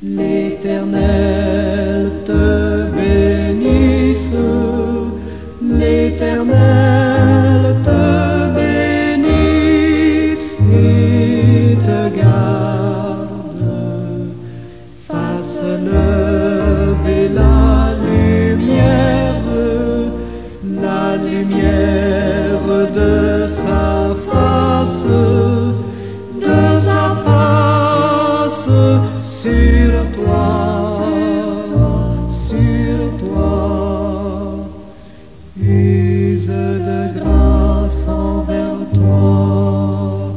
L'Éternel te bénisse, l'Éternel te bénisse et te garde, fasse lever la lumière de sa face sur toi, use de grâce envers toi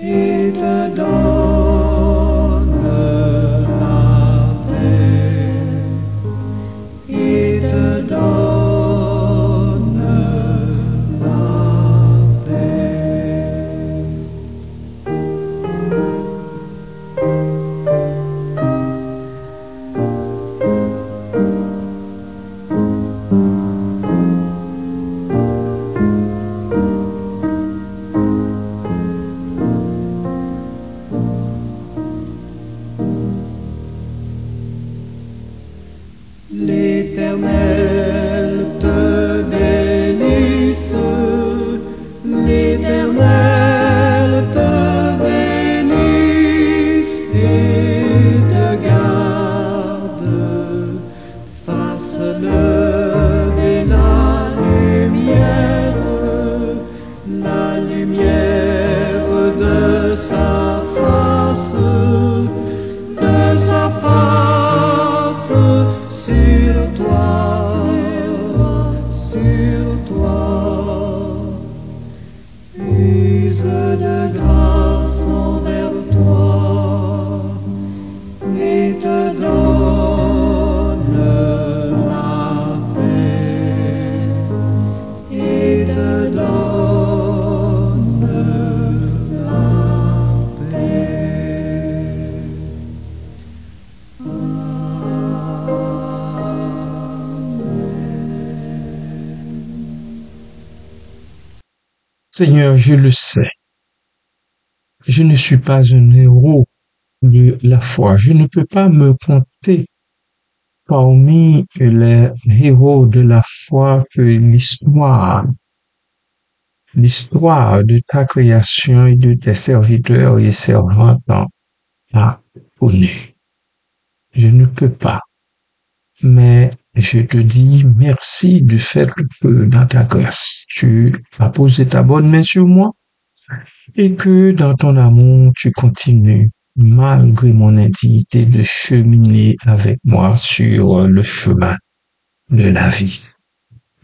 et te donne la paix, et te donne la paix. L'Éternel te bénisse, l'Éternel te bénisse et te garde, fasse lever la lumière de sa face sur toi, use de grâce envers toi et te donne la paix, et te donne la paix. Seigneur, je le sais, je ne suis pas un héros de la foi. Je ne peux pas me compter parmi les héros de la foi que l'histoire de ta création et de tes serviteurs et servantes a connu. Je ne peux pas. Mais je te dis merci du fait que dans ta grâce, tu as posé ta bonne main sur moi et que dans ton amour, tu continues, malgré mon indignité, de cheminer avec moi sur le chemin de la vie.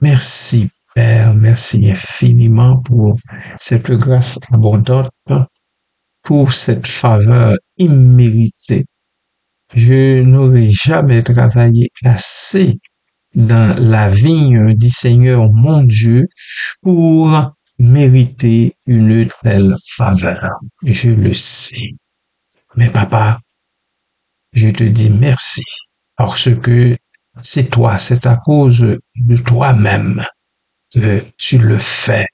Merci, Père, merci infiniment pour cette grâce abondante, pour cette faveur imméritée. Je n'aurais jamais travaillé assez dans la vigne du Seigneur mon Dieu pour mériter une telle faveur. Je le sais. Mais papa, je te dis merci parce que c'est toi, c'est à cause de toi-même que tu le fais.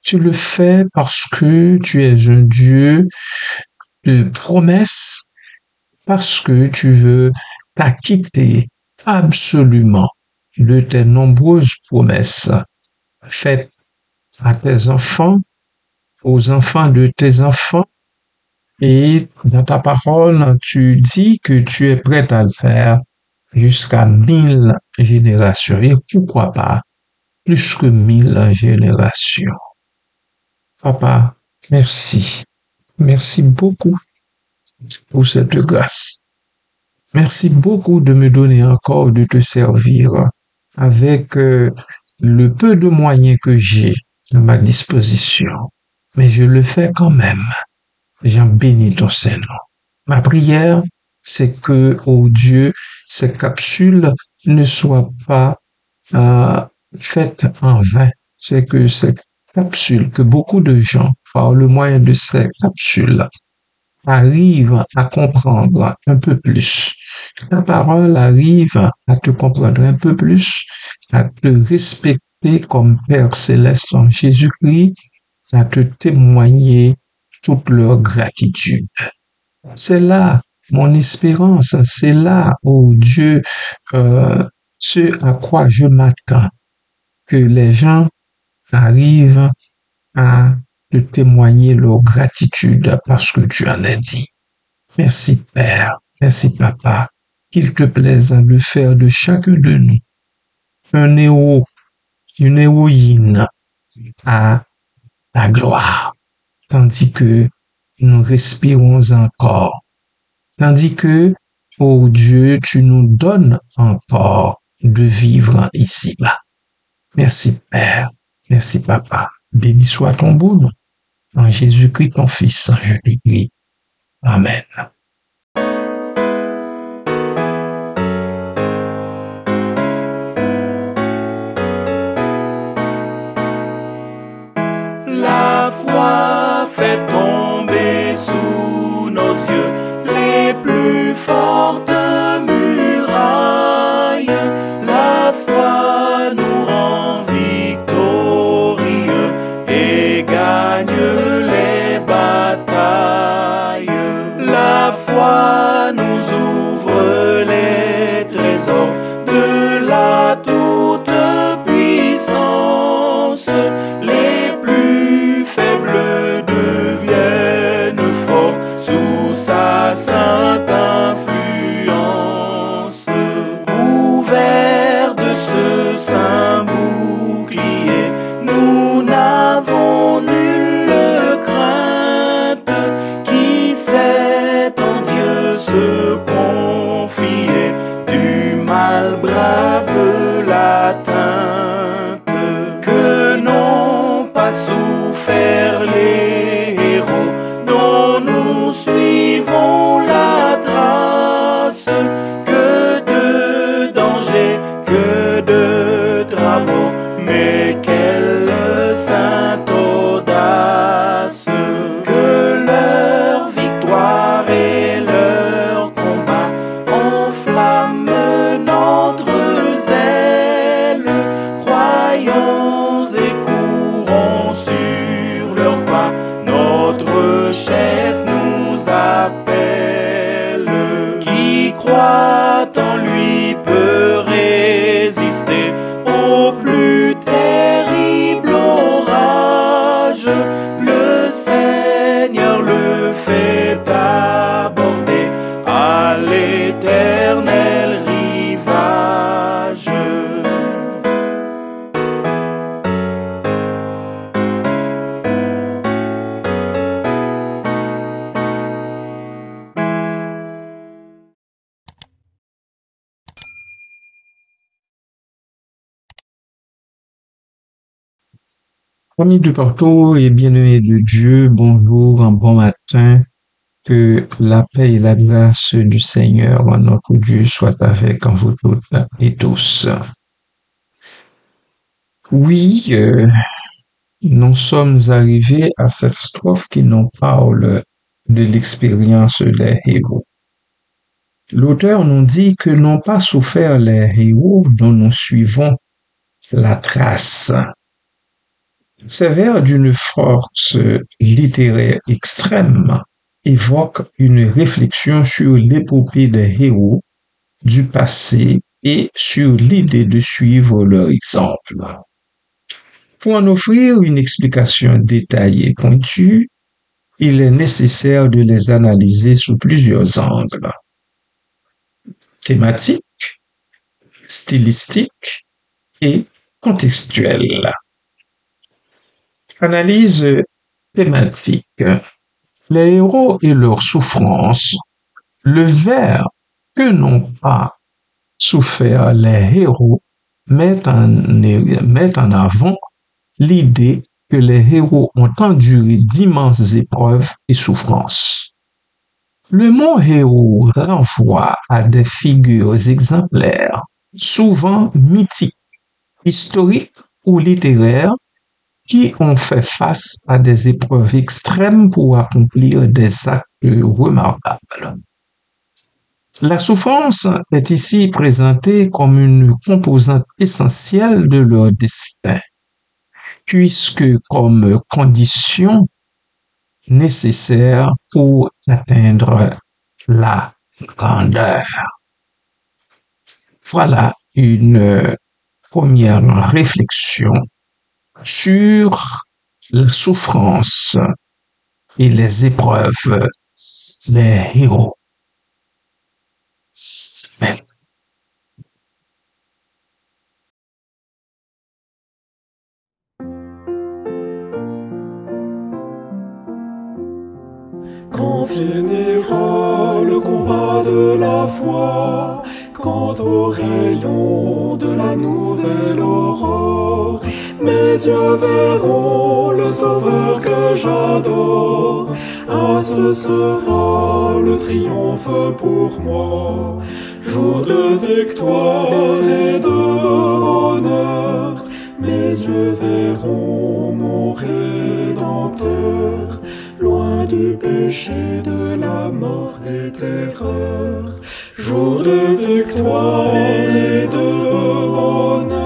Tu le fais parce que tu es un Dieu de promesses, parce que tu veux t'acquitter absolument de tes nombreuses promesses faites à tes enfants, aux enfants de tes enfants, et dans ta parole, tu dis que tu es prêt à le faire jusqu'à 1000 générations, et pourquoi pas plus que 1000 générations. Papa, merci. Merci beaucoup pour cette grâce. Merci beaucoup de me donner encore de te servir avec le peu de moyens que j'ai à ma disposition. Mais je le fais quand même. J'en bénis ton Saint-Nom. Ma prière, c'est que, oh Dieu, ces capsules ne soient pas faites en vain. C'est que ces capsules, que beaucoup de gens, par le moyen de ces capsules, arrivent à comprendre un peu plus La parole arrive à te comprendre un peu plus, à te respecter comme Père céleste en Jésus-Christ, à te témoigner toute leur gratitude. C'est là mon espérance, c'est là, oh Dieu, ce à quoi je m'attends, que les gens arrivent à te témoigner leur gratitude parce que tu en as dit. Merci Père, merci Papa, qu'il te plaise de faire de chacun de nous un héros, une héroïne à la gloire, tandis que nous respirons encore, tandis que, oh Dieu, tu nous donnes encore de vivre ici-bas. Merci Père, merci Papa, béni soit ton beau nom. En Jésus-Christ, ton Fils, je te prie. Amen. La foi fait tomber sous nos yeux les plus fortes murailles. La foi nous rend victorieux et gagne les batailles. La foi nous ouvre les trésors de la toute-puissance. Les plus faibles deviennent forts sous sa sainte influence. Couverts de ce saint bouclier, nous n'avons nulle crainte. Qui sait en Dieu se confier, du mal brave l'atteinte. Que n'ont pas souffert les héros dont nous suivons la trace. Que de dangers, que de travaux, mais quelle sainte audace. Que leur victoire et leur combat enflamment notre zèle. Croyons et courons sur leurs pas, notre chef nous appelle. Qui croit en lui peut résister au plus terrible orage. Le Seigneur le fait aborder à l'éternel rivage. Amis de partout et bien-aimés de Dieu, bonjour, un bon matin. Que la paix et la grâce du Seigneur, notre Dieu, soit avec vous toutes et tous. Oui, nous sommes arrivés à cette strophe qui nous parle de l'expérience des héros. L'auteur nous dit que n'ont pas souffert les héros dont nous suivons la trace. Ces vers d'une force littéraire extrême évoquent une réflexion sur l'épopée des héros du passé et sur l'idée de suivre leur exemple. Pour en offrir une explication détaillée et pointue, il est nécessaire de les analyser sous plusieurs angles. Thématique, stylistique et contextuel. Analyse thématique. Les héros et leurs souffrances, le vers que n'ont pas souffert les héros met en avant l'idée que les héros ont enduré d'immenses épreuves et souffrances. Le mot héros renvoie à des figures exemplaires, souvent mythiques, historiques ou littéraires, qui ont fait face à des épreuves extrêmes pour accomplir des actes remarquables. La souffrance est ici présentée comme une composante essentielle de leur destin, puisque comme condition nécessaire pour atteindre la grandeur. Voilà une première réflexion sur la souffrance et les épreuves des héros. Mais Quand finira le combat de la foi, quand au rayon de la nouvelle aurore, mes yeux verront le sauveur que j'adore. Ah, ce sera le triomphe pour moi, jour de victoire et de bonheur. Mes yeux verront mon Rédempteur, loin du péché, de la mort, des terreurs, jour de victoire et de bonheur.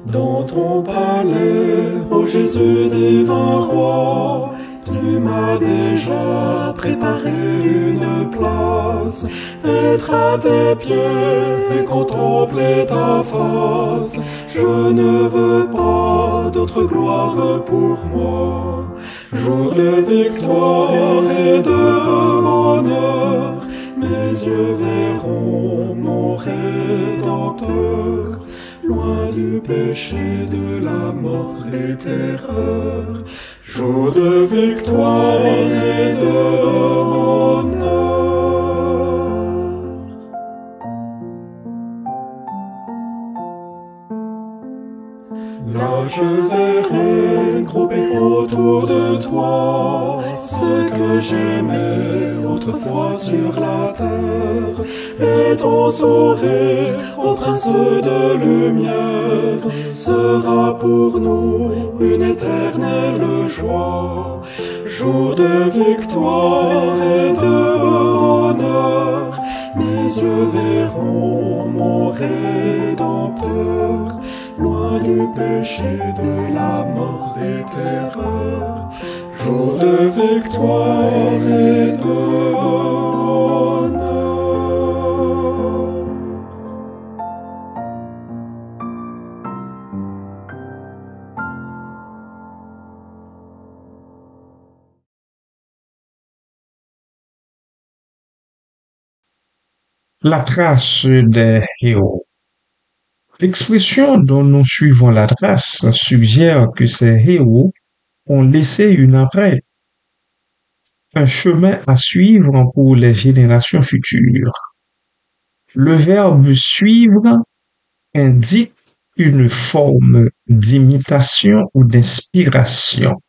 Dans ton palais, ô Jésus divin roi, tu m'as déjà préparé une place. Être à tes pieds et contempler ta face, je ne veux pas d'autre gloire pour moi. Jour de victoire et de bonheur, mes yeux verront mon Rédempteur, loin du péché, de la mort, des terreurs, jour de victoire et de bonheur. Là je verrai groupés autour de toi ce que j'aimais autrefois sur la terre, et ton sourire, ô prince de lumière, sera pour nous une éternelle joie. Jour de victoire et de honneur, mes yeux verront mon Rédempteur, loin du péché, de la mort, des terreurs, jour de victoire et de honneur. la trace des héros. L'expression dont nous suivons la trace suggère que ces héros ont laissé une empreinte, un chemin à suivre pour les générations futures. Le verbe suivre indique une forme d'imitation ou d'inspiration.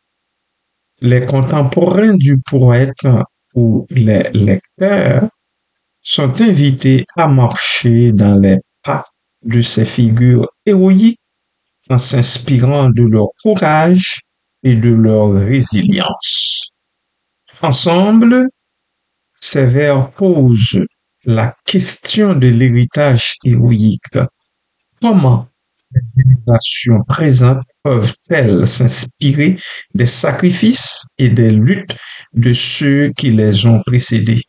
Les contemporains du poète ou les lecteurs sont invités à marcher dans les pas de ces figures héroïques en s'inspirant de leur courage et de leur résilience. Ensemble, ces vers posent la question de l'héritage héroïque. Comment les générations présentes peuvent-elles s'inspirer des sacrifices et des luttes de ceux qui les ont précédés?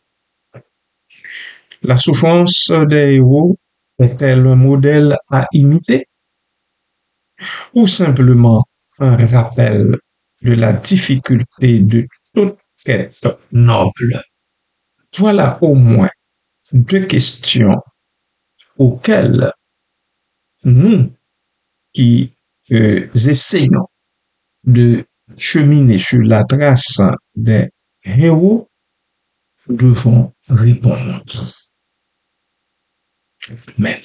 La souffrance des héros est-elle un modèle à imiter ou simplement un rappel de la difficulté de toute quête noble? Voilà au moins deux questions auxquelles nous qui essayons de cheminer sur la trace des héros devons répondre. Mais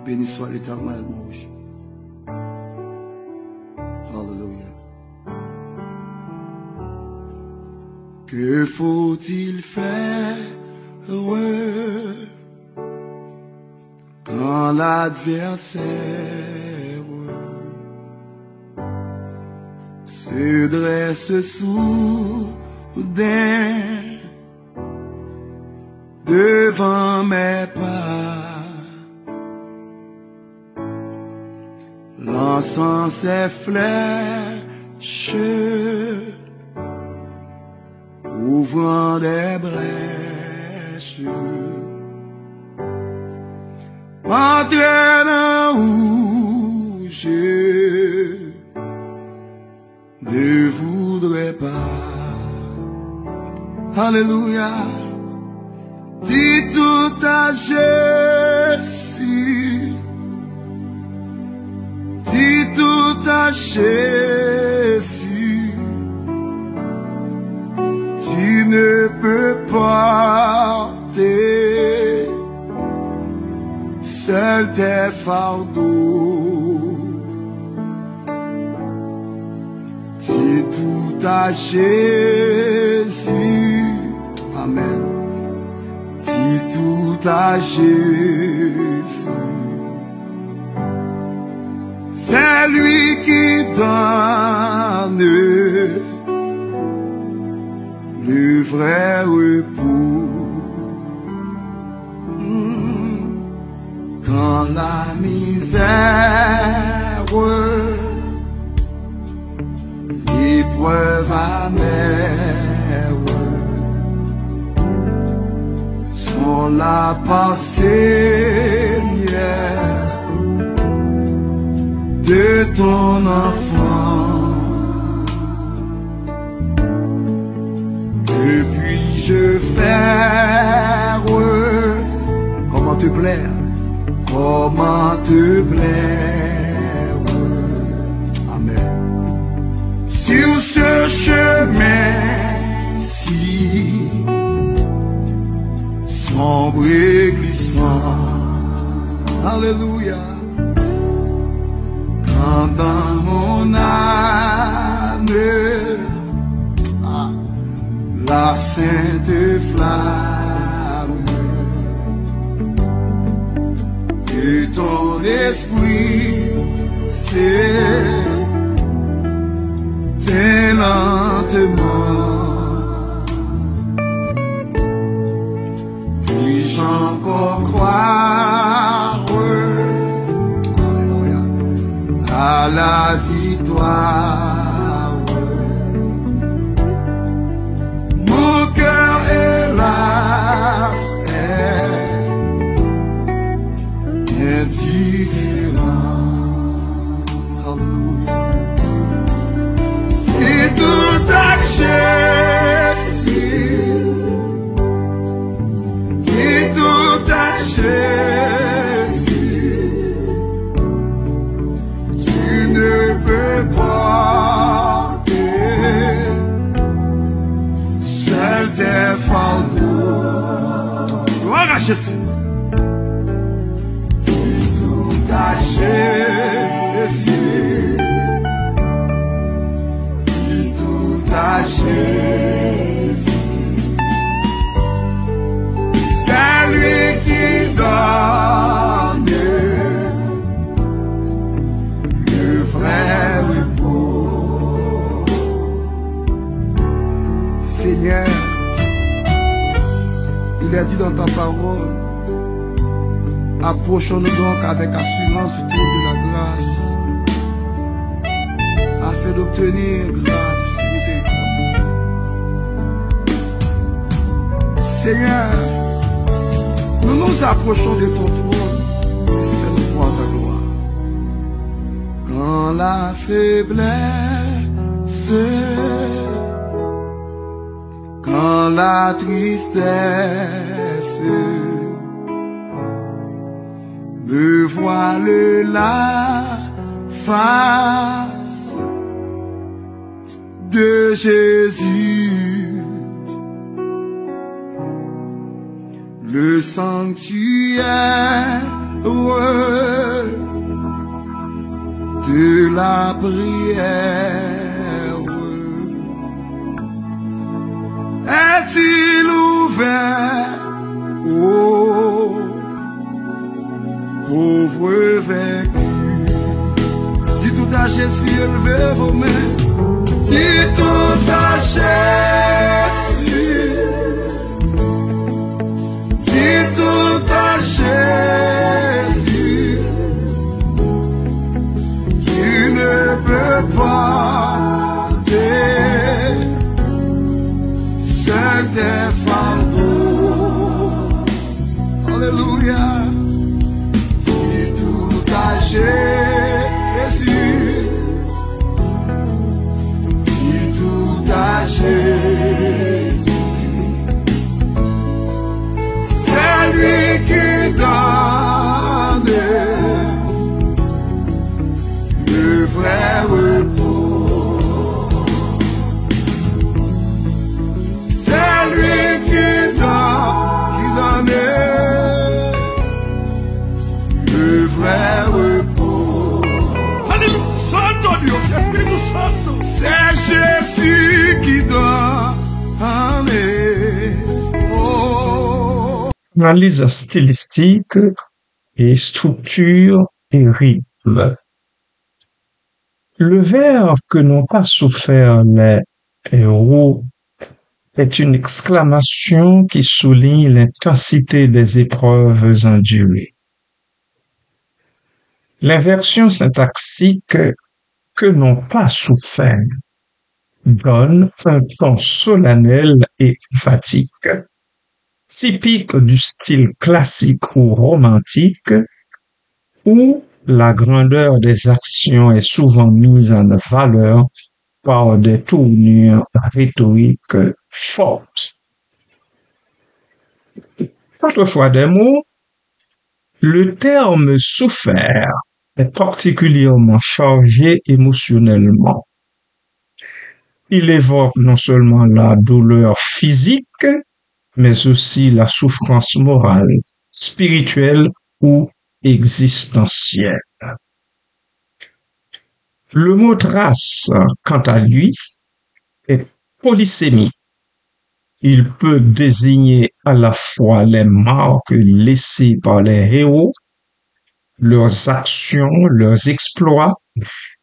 béni soit l'Éternel, mon Dieu. Alléluia. Que faut-il faire quand l'adversaire se dresse soudain devant mes pas, lançant ses flèches, ouvrant des brèches, entraînant où je ne voudrais pas. Alléluia. Dis tout à Jésus, dis tout à Jésus, tu ne peux porter seul tes fardeaux. Dis tout à Jésus, amen. Dis tout à Jésus, c'est lui qui donne le vrai repos. Quand la misère, l'épreuve amère sont là par Seigneur de ton enfant. Que puis-je faire? Comment te plaire? Comment te plaire? Amen. Sur ce chemin-ci, sombre et glissant, alléluia, quand dans mon âme la sainte flamme de ton esprit s'éteint lentement, puis-je encore croire à la victoire? Mon cœur hélas est indifférent. Alléluia. Et tout à Jésus, et tout à Jésus, tu ne peux porter seul tes fardeaux. Gloire à Jésus. Dis tout à Jésus, dis tout à Jésus, c'est lui qui donne le vrai repos. Seigneur, il a dit dans ta parole, approchons-nous donc avec assurance du trône de la grâce, afin d'obtenir grâce et miséricorde. Seigneur, nous nous approchons de ton trône et fais-nous voir ta gloire. Quand la faiblesse, quand la tristesse me voile la face de Jésus, le sanctuaire de la prière est-il ouvert? Oh, sagesse, élevez vos mains. Si tout a Jésus, si tout a Jésus, tu ne peux pas te tes fardeaux. Alléluia. Si tout a Jésus, si tout a Jésus, c'est lui qui donne le vrai repos. C'est lui qui donne le vrai repos. Alléluia. Santo Dios, Espíritu Santo. C'est Jésus qui donne. Amen. Oh. Analyse stylistique et structure et rythme. Le vers que n'ont pas souffert les héros est une exclamation qui souligne l'intensité des épreuves endurées. L'inversion syntaxique que n'ont pas souffert donne un ton solennel et emphatique, typique du style classique ou romantique, où la grandeur des actions est souvent mise en valeur par des tournures rhétoriques fortes. Autrefois des mots, le terme souffert est particulièrement chargé émotionnellement. Il évoque non seulement la douleur physique, mais aussi la souffrance morale, spirituelle ou existentielle. Le mot trace, quant à lui, est polysémique. Il peut désigner à la fois les marques laissées par les héros, leurs actions, leurs exploits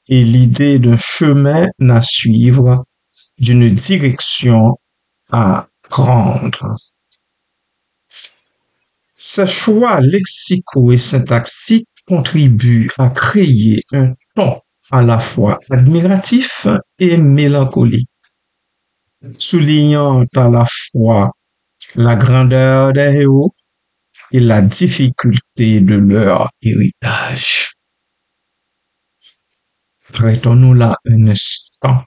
et l'idée d'un chemin à suivre, d'une direction à prendre. Ces choix lexicaux et syntaxiques contribuent à créer un ton à la fois admiratif et mélancolique, soulignant à la fois la grandeur des héros et la difficulté de leur héritage. Arrêtons-nous là un instant.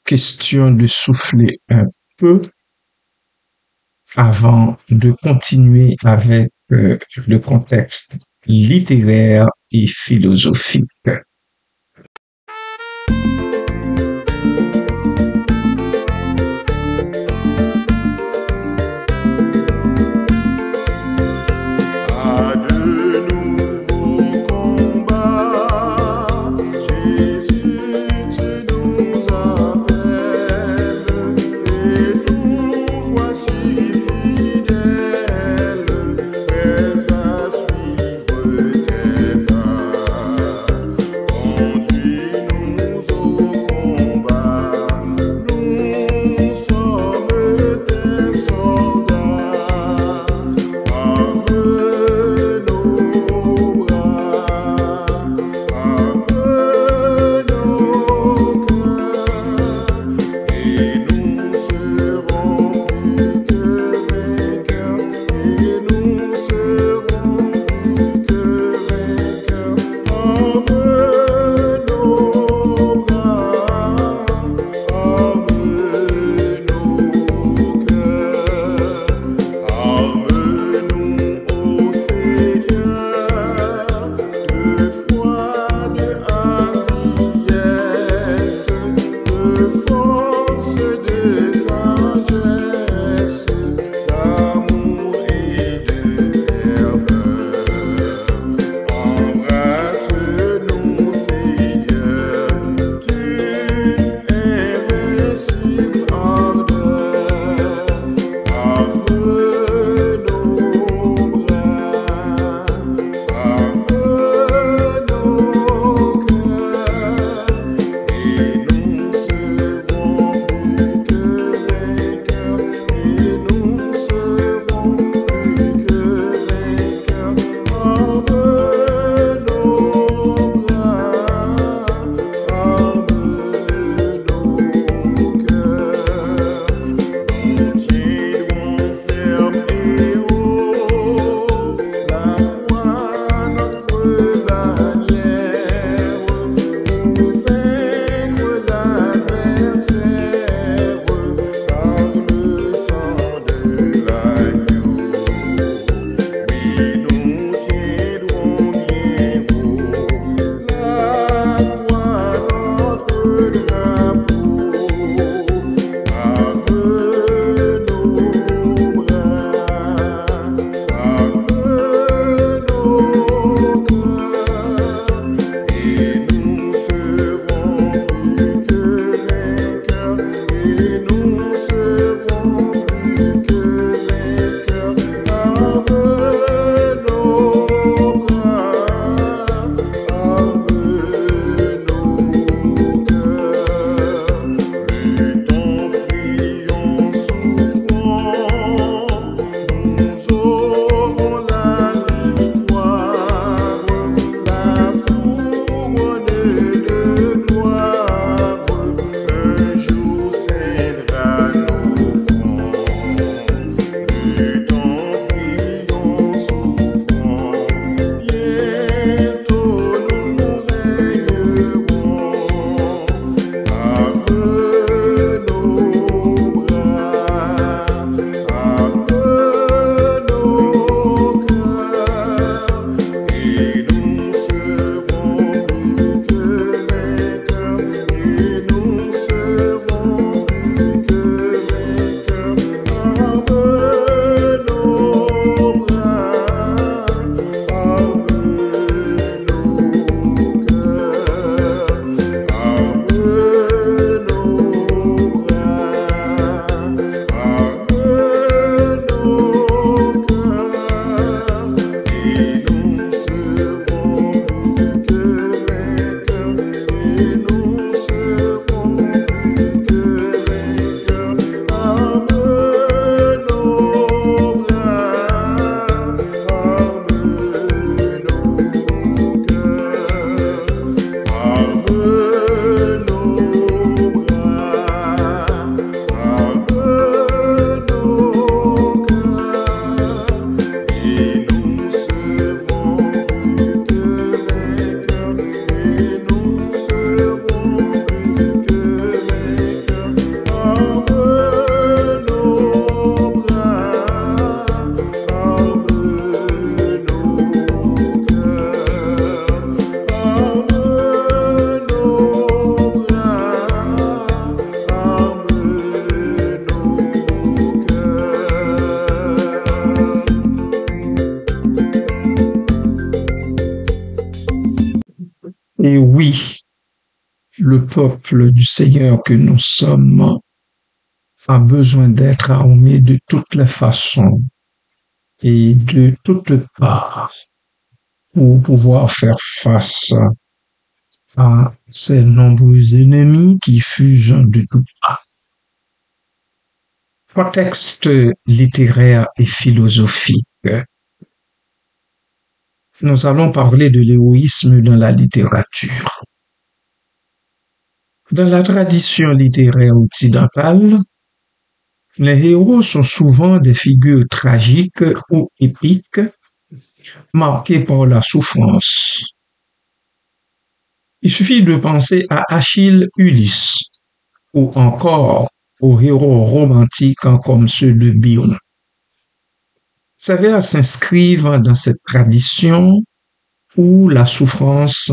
Question de souffler un peu avant de continuer avec le contexte littéraire et philosophique. Et oui, le peuple du Seigneur que nous sommes a besoin d'être armé de toutes les façons et de toutes parts pour pouvoir faire face à ces nombreux ennemis qui fusent de toutes parts. Contexte littéraire et philosophique. Nous allons parler de l'héroïsme dans la littérature. Dans la tradition littéraire occidentale, les héros sont souvent des figures tragiques ou épiques, marquées par la souffrance. Il suffit de penser à Achille, Ulysse, ou encore aux héros romantiques comme ceux de Bion. Ces vers s'inscrivent dans cette tradition où la souffrance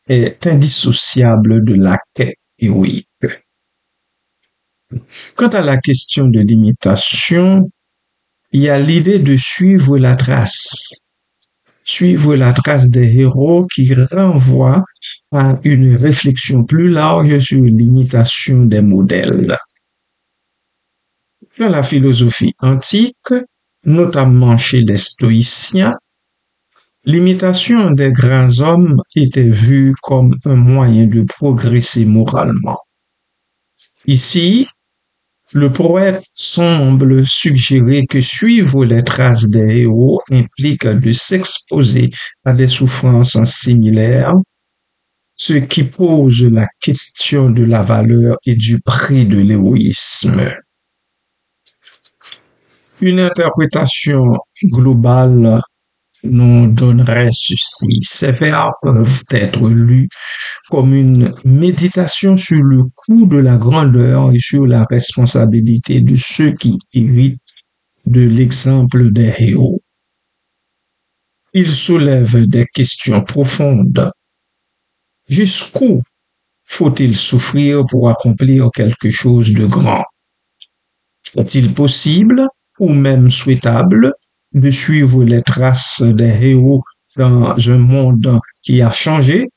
est indissociable de la quête héroïque. Quant à la question de l'imitation, il y a l'idée de suivre la trace des héros qui renvoie à une réflexion plus large sur l'imitation des modèles. Dans la philosophie antique, notamment chez les stoïciens, l'imitation des grands hommes était vue comme un moyen de progresser moralement. Ici, le poète semble suggérer que suivre les traces des héros implique de s'exposer à des souffrances similaires, ce qui pose la question de la valeur et du prix de l'héroïsme. Une interprétation globale nous donnerait ceci. Ces vers peuvent être lus comme une méditation sur le coût de la grandeur et sur la responsabilité de ceux qui héritent de l'exemple des héros. Ils soulèvent des questions profondes. Jusqu'où faut-il souffrir pour accomplir quelque chose de grand? Est-il possible ou même souhaitable de suivre les traces des héros dans un monde qui a changé?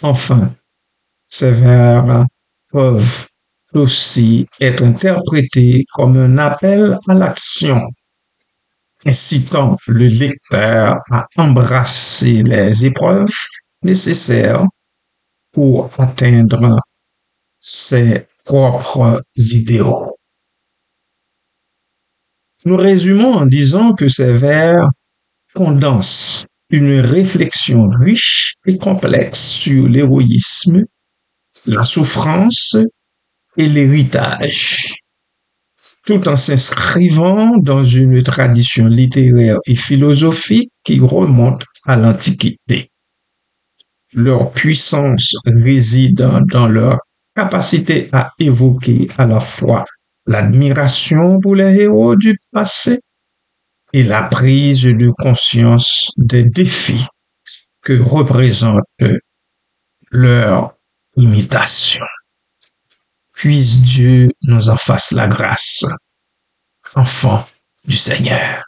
Enfin, ces vers peuvent aussi être interprétés comme un appel à l'action, incitant le lecteur à embrasser les épreuves nécessaires pour atteindre ses propres idéaux. Nous résumons en disant que ces vers condensent une réflexion riche et complexe sur l'héroïsme, la souffrance et l'héritage, tout en s'inscrivant dans une tradition littéraire et philosophique qui remonte à l'Antiquité. Leur puissance réside dans leur capacité à évoquer à la fois l'admiration pour les héros du passé et la prise de conscience des défis que représente leur imitation. Puisse Dieu nous en fasse la grâce, enfants du Seigneur.